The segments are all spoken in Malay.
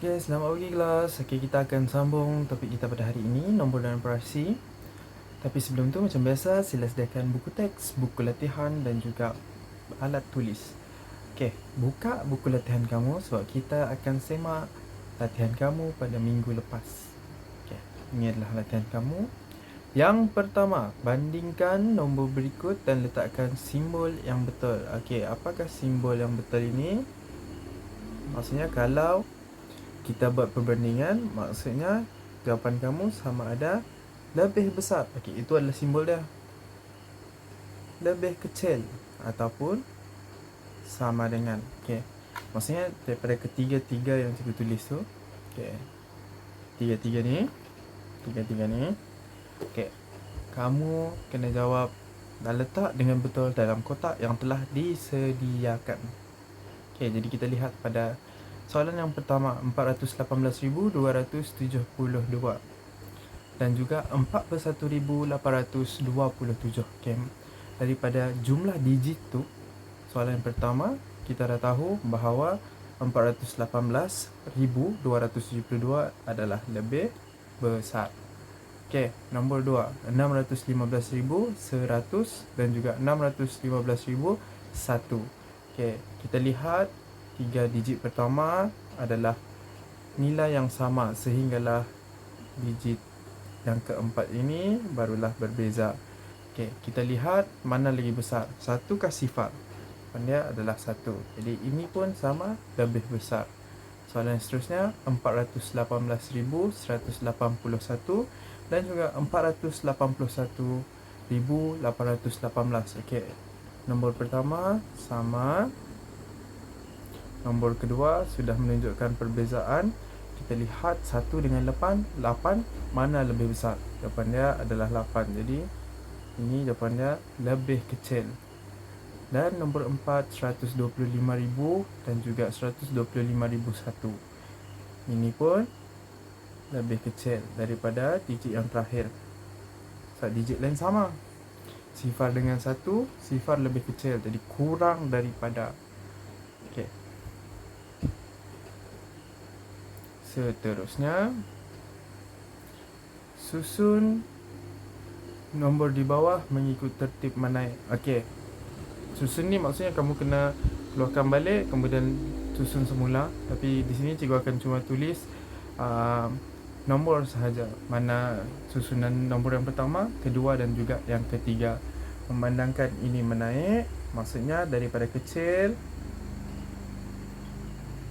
Okay, selamat pagi kelas. Okay, kita akan sambung topik kita pada hari ini, nombor dan operasi. Tapi sebelum tu macam biasa, sila sediakan buku teks, buku latihan dan juga alat tulis. Okay, buka buku latihan kamu sebab kita akan semak latihan kamu pada minggu lepas. Okay, ini adalah latihan kamu. Yang pertama, bandingkan nombor berikut dan letakkan simbol yang betul. Okay, apakah simbol yang betul ini? Maksudnya kalau kita buat perbandingan, maksudnya jawapan kamu sama ada lebih besar. Okey, itu adalah simbol dia. Lebih kecil ataupun sama dengan. Okey. Maksudnya daripada ketiga-tiga yang cikgu tulis tu. Okey. Tiga-tiga ni. Tiga-tiga ni. Okey. Kamu kena jawab dan letak dengan betul dalam kotak yang telah disediakan. Okey, jadi kita lihat pada soalan yang pertama, 418,272 dan juga 41,827. Okay. Daripada jumlah digit tu, soalan yang pertama, kita dah tahu bahawa 418,272 adalah lebih besar. Okay, nombor 2, 615,100 dan juga 615,001. Okay, kita lihat tiga digit pertama adalah nilai yang sama sehinggalah digit yang keempat ini barulah berbeza. Okey, kita lihat mana lagi besar. Satu kah sifar? Dia adalah satu. Jadi ini pun sama, lebih besar. Soalan seterusnya 418,181 dan juga 481,818. Okey. Nombor pertama sama. Nombor kedua sudah menunjukkan perbezaan. Kita lihat 1 dengan 8 mana lebih besar. Jawapan dia adalah 8. Jadi ini jawapan dia lebih kecil. Dan nombor 4, 125,000 dan juga 125,001. Ini pun lebih kecil daripada digit yang terakhir. Sebab digit lain sama. Sifar dengan 1, sifar lebih kecil. Jadi kurang daripada. Okey. Seterusnya, susun nombor di bawah mengikut tertib menaik. Okey. Susun ni maksudnya kamu kena keluarkan balik kemudian susun semula. Tapi di sini cikgu akan cuma tulis nombor sahaja. Mana susunan nombor yang pertama, kedua dan juga yang ketiga. Memandangkan ini menaik, maksudnya daripada kecil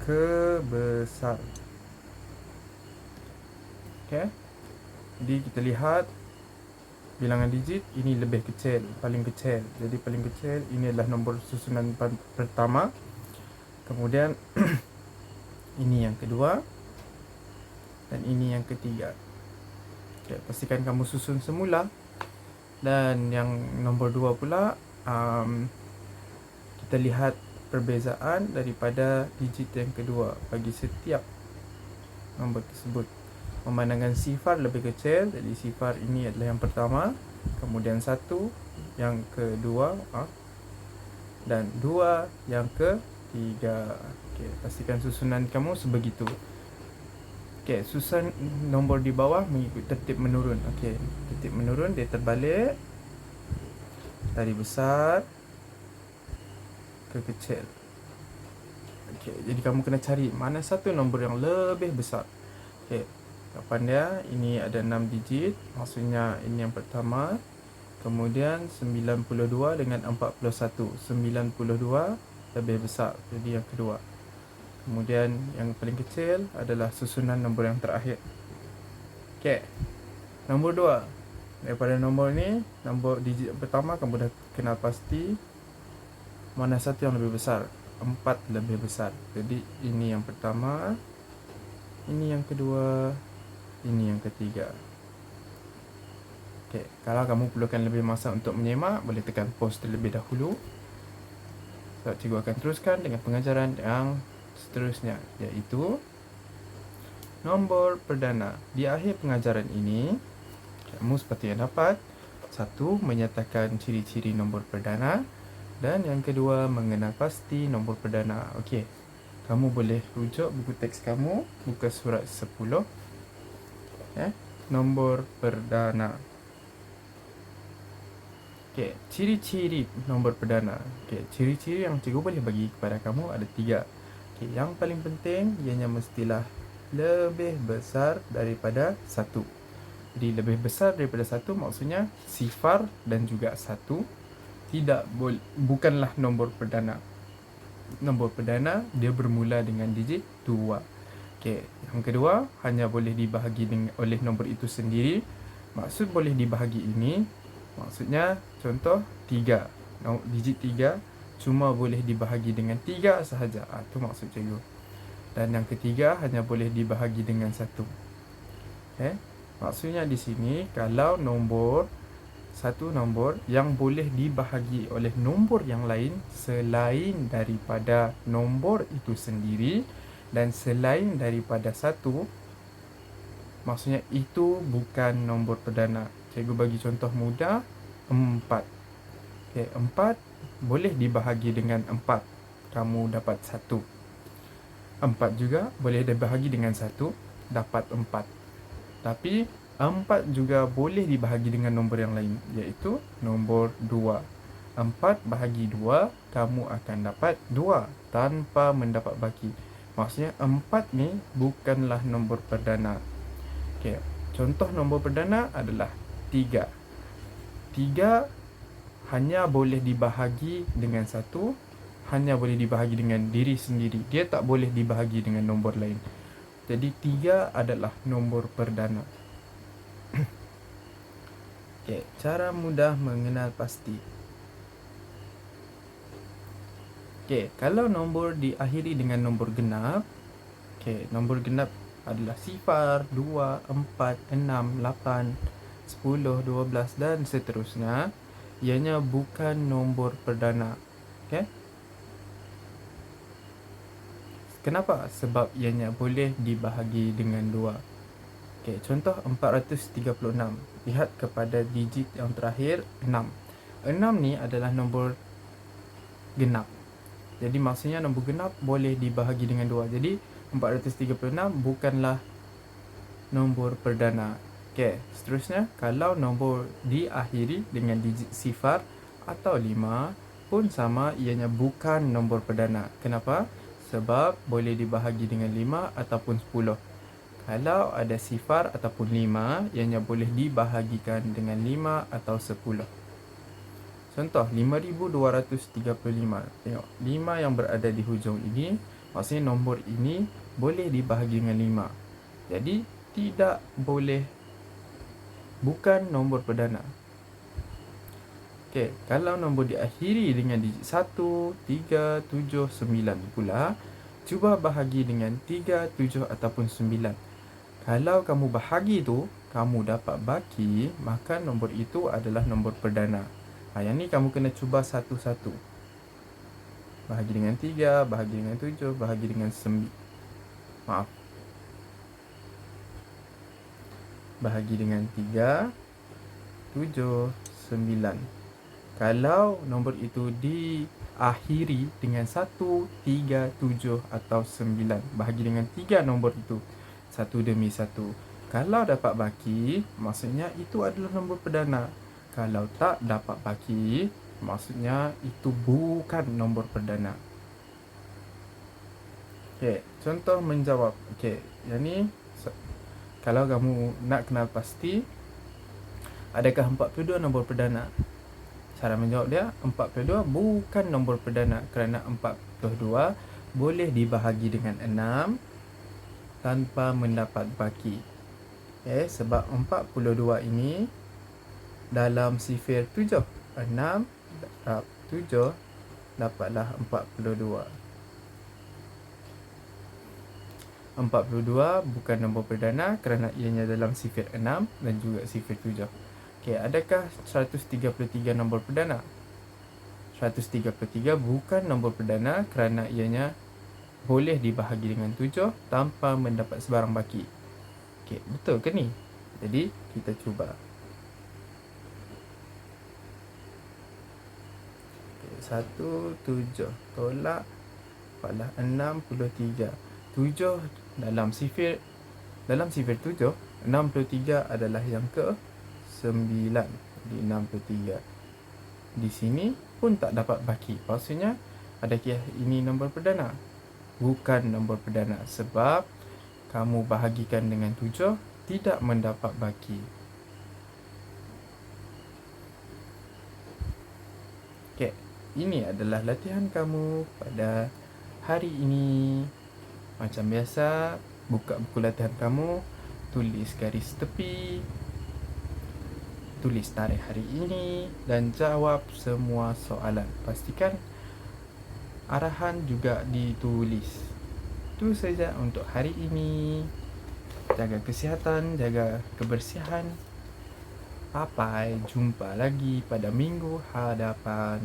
ke besar. Okay. Jadi kita lihat bilangan digit ini lebih kecil, paling kecil. Jadi paling kecil ini adalah nombor susunan pertama. Kemudian ini yang kedua dan ini yang ketiga. Okay, pastikan kamu susun semula. Dan yang nombor 2 pula, kita lihat perbezaan daripada digit yang kedua bagi setiap nombor tersebut. Memandangkan sifar lebih kecil, jadi sifar ini adalah yang pertama, kemudian 1 yang kedua, dan 2 yang ketiga. Okay, pastikan susunan kamu sebegitu. Okay, susun nombor di bawah mengikut tertib menurun. Okay, tertib menurun, dia terbalik dari besar ke kecil. Okay, jadi kamu kena cari mana satu nombor yang lebih besar. Okay, jawapan dia ini ada 6 digit, maksudnya ini yang pertama. Kemudian 92 dengan 41. 92 lebih besar, jadi yang kedua. Kemudian yang paling kecil adalah susunan nombor yang terakhir. Okay, nombor 2. Daripada nombor ni, nombor digit pertama kamu dah kenal pasti mana satu yang lebih besar. 4 lebih besar. Jadi ini yang pertama, ini yang kedua, ini yang ketiga. Okay, kalau kamu perlukan lebih masa untuk menyemak, boleh tekan pause terlebih dahulu. So, cikgu akan teruskan dengan pengajaran yang seterusnya, iaitu nombor perdana. Di akhir pengajaran ini, kamu sepatutnya dapat 1. Menyatakan ciri-ciri nombor perdana, dan yang kedua mengenal pasti nombor perdana. Okey. kamu boleh rujuk buku teks kamu, buka surat 10. Nombor perdana. Ciri-ciri nombor perdana. Ciri-ciri yang cikgu boleh bagi kepada kamu ada 3. Yang paling penting ianya mestilah lebih besar daripada 1. Jadi lebih besar daripada 1 maksudnya sifar dan juga 1 bukanlah nombor perdana. Nombor perdana dia bermula dengan digit 2. Yang kedua, hanya boleh dibahagi oleh nombor itu sendiri. Maksud boleh dibahagi ini, maksudnya contoh 3, digit 3 cuma boleh dibahagi dengan 3 sahaja. Itu maksud cikgu. Dan yang ketiga, hanya boleh dibahagi dengan 1. Maksudnya di sini, kalau satu nombor yang boleh dibahagi oleh nombor yang lain selain daripada nombor itu sendiri dan selain daripada 1, maksudnya itu bukan nombor perdana. Cikgu bagi contoh mudah, 4. 4 boleh dibahagi dengan 4, kamu dapat 1. 4 juga boleh dibahagi dengan 1, dapat 4. Tapi 4 juga boleh dibahagi dengan nombor yang lain, iaitu nombor 2. 4 bahagi 2, kamu akan dapat 2 tanpa mendapat baki. Maksudnya 4 ni bukanlah nombor perdana. Contoh nombor perdana adalah 3. 3 hanya boleh dibahagi dengan 1, hanya boleh dibahagi dengan diri sendiri. Dia tak boleh dibahagi dengan nombor lain. Jadi 3 adalah nombor perdana. Cara mudah mengenal pasti. Kalau nombor diakhiri dengan nombor genap, nombor genap adalah sifar, 2, 4, 6, 8, 10, 12 dan seterusnya. Ianya bukan nombor perdana. Kenapa? Sebab ianya boleh dibahagi dengan 2. Contoh 436. Lihat kepada digit yang terakhir 6. 6 ni adalah nombor genap. Jadi maksudnya nombor genap boleh dibahagi dengan 2. Jadi 436 bukanlah nombor perdana. Seterusnya, kalau nombor diakhiri dengan digit sifar atau 5 pun sama, ianya bukan nombor perdana. Kenapa? Sebab boleh dibahagi dengan 5 ataupun 10. Kalau ada sifar ataupun 5, ianya boleh dibahagikan dengan 5 atau 10. Contoh 5235. Tengok 5 yang berada di hujung ini, maksudnya nombor ini boleh dibahagi dengan 5. Jadi tidak boleh, bukan nombor perdana. Kalau nombor diakhiri dengan digit 1, 3, 7, 9 pula, cuba bahagi dengan 3, 7 ataupun 9. Kalau kamu bahagi tu, kamu dapat baki, maka nombor itu adalah nombor perdana. Yang ni kamu kena cuba satu-satu. Bahagi dengan 3, bahagi dengan 7, bahagi dengan 9. Bahagi dengan 3, 7, 9. Kalau nombor itu diakhiri dengan 1, 3, 7 atau 9, bahagi dengan 3 nombor itu, satu demi satu. Kalau dapat baki, maksudnya itu adalah nombor perdana. Kalau tak dapat baki, maksudnya itu bukan nombor perdana. Contoh menjawab. Yang ni kalau kamu nak kenal pasti, adakah 42 nombor perdana? Cara menjawab dia, 42 bukan nombor perdana kerana 42 boleh dibahagi dengan 6 tanpa mendapat baki. Sebab 42 ini dalam sifir 7. 6 darab 7 dapatlah 42. 42 bukan nombor perdana kerana ianya dalam sifir 6 dan juga sifir 7. Adakah 133 nombor perdana? 133 bukan nombor perdana kerana ianya boleh dibahagi dengan 7 tanpa mendapat sebarang baki. Betul ke ni? Jadi kita cuba. 17 tolak dapatlah 63. 7 dalam sifir 7, 63 adalah yang ke 9. Jadi 63. Di sini pun tak dapat baki. Maksudnya adakah ini nombor perdana? Bukan nombor perdana, sebab kamu bahagikan dengan 7 tidak mendapat baki. Okey, ini adalah latihan kamu pada hari ini. Macam biasa, buka buku latihan kamu, tulis garis tepi, tulis tarikh hari ini dan jawab semua soalan. Pastikan arahan juga ditulis. Itu saja untuk hari ini. Jaga kesihatan, jaga kebersihan. Sampai jumpa lagi pada minggu hadapan.